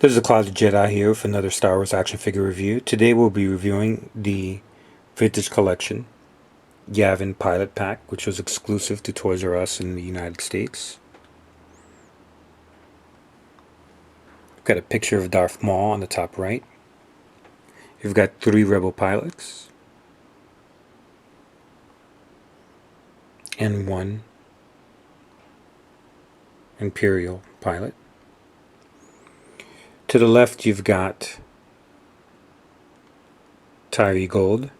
This is the Closet Jedi here with another Star Wars action figure review. Today we'll be reviewing the Vintage Collection Yavin Pilot Pack, which was exclusive to Toys R Us in the United States. We've got a picture of Darth Maul on the top right. You've got 3 Rebel pilots and 1 Imperial pilot. To the left, you've got Tyree Gold,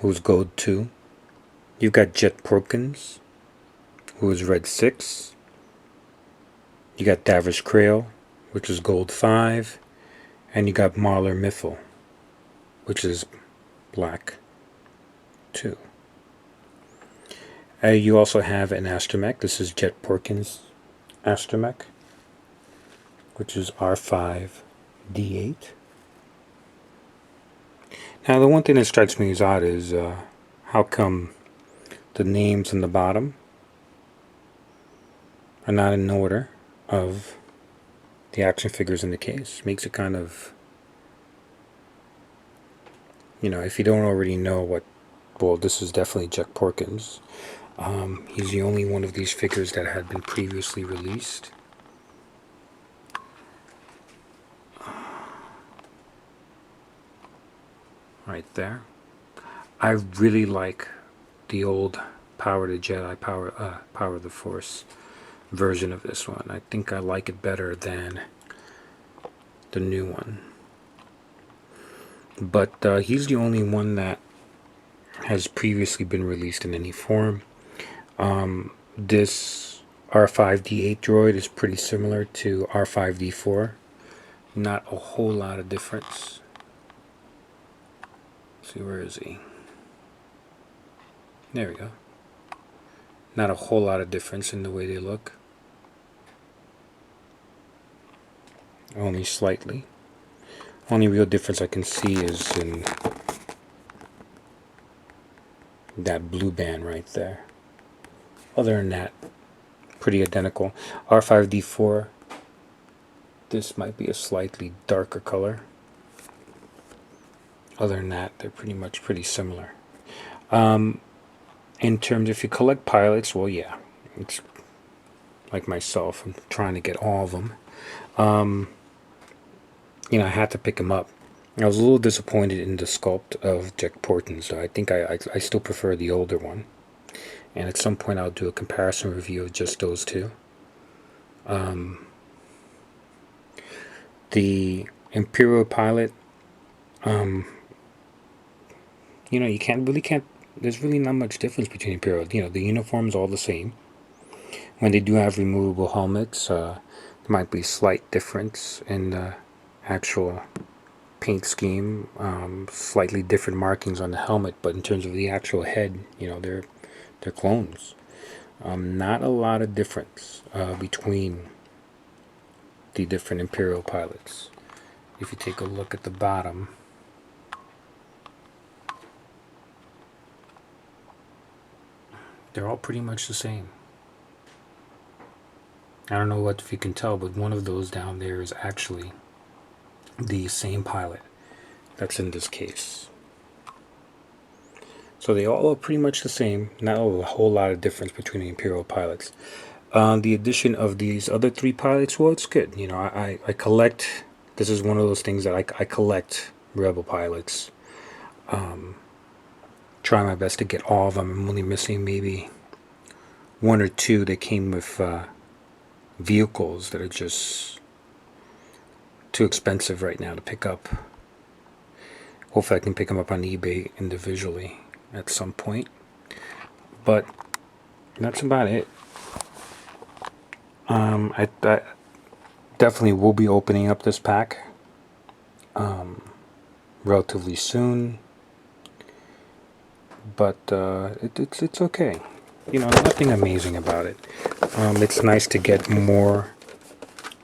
who's Gold 2. You've got Jet Porkins, who is Red 6. You got Davros Krail, which is Gold 5. And you got Marler Miffle, which is Black 2. You also have an astromech. This is Jet Porkins' astromech, which is R5D8. Now, the one thing that strikes me as odd is how come the names on the bottom are not in order of the action figures in the case. Makes it kind of, if you don't already know what, well, this is definitely Jet Porkins. He's the only one of these figures that had been previously released. Right there. I really like the old Power to Jedi, Power of the Force version of this one. I think I like it better than the new one. But he's the only one that has previously been released in any form. This R5D8 droid is pretty similar to R5D4. Not a whole lot of difference. Let's see, where is he? There we go. Not a whole lot of difference in the way they look. Only slightly. Only real difference I can see is in that blue band right there. Other than that, pretty identical. R5D4, this might be a slightly darker color. Other than that, they're pretty similar. In terms, if you collect pilots, well, yeah, it's like myself. I'm trying to get all of them. I had to pick them up. I was a little disappointed in the sculpt of Jet Porkins, so I think I still prefer the older one. And at some point I'll do a comparison review of just those two. The Imperial pilot, you can't, there's really not much difference between Imperial. The uniform's all the same. When they do have removable helmets, there might be slight difference in the actual paint scheme, slightly different markings on the helmet, but in terms of the actual head, they're clones. Not a lot of difference between the different Imperial pilots. If you take a look at the bottom, they're all pretty much the same. I don't know if you can tell, but one of those down there is actually the same pilot that's in this case. So they all are pretty much the same. Not a whole lot of difference between the Imperial pilots. The addition of these other 3 pilots, well, it's good. I collect. This is one of those things that I collect Rebel pilots. Try my best to get all of them. I'm only missing maybe 1 or 2 that came with vehicles that are just too expensive right now to pick up. Hopefully I can pick them up on eBay individually at some point. But that's about it. I definitely will be opening up this pack relatively soon. But it's okay. Nothing amazing about it. It's nice to get more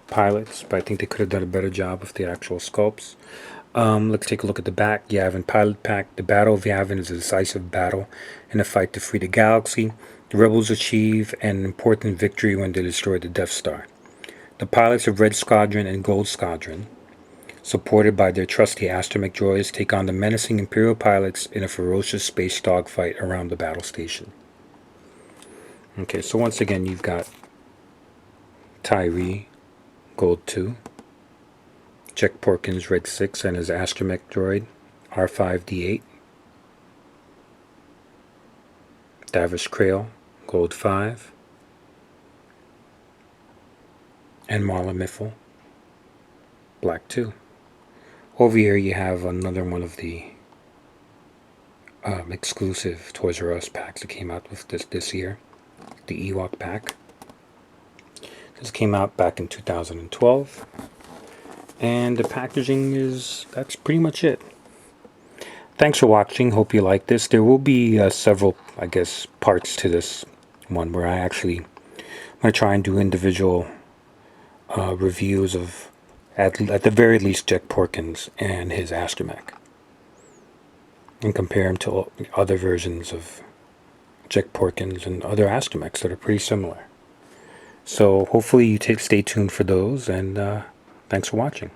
pilots, but I think they could have done a better job with the actual sculpts. Let's take a look at the back. Yavin Pilot Pack. The Battle of Yavin is a decisive battle in a fight to free the galaxy. The rebels achieve an important victory when they destroy the Death Star. The pilots of Red Squadron and Gold Squadron, supported by their trusty astromech droids, take on the menacing Imperial pilots in a ferocious space dogfight around the battle station. Okay, so once again, you've got Tyree, Gold 2, Jack Porkins, Red 6, and his astromech droid, R5D8, Davos Krail, Gold 5, and Marla Miffle, Black 2. Over here you have another one of the exclusive Toys R Us packs that came out with this year, the Ewok pack. This came out back in 2012, and the packaging that's pretty much it. Thanks for watching. Hope you like this. There will be several, I guess, parts to this one where I'm going to try and do individual reviews of, at the very least, Jack Porkins and his astromech, and compare them to other versions of Jack Porkins and other astromechs that are pretty similar. So hopefully you stay tuned for those, and thanks for watching.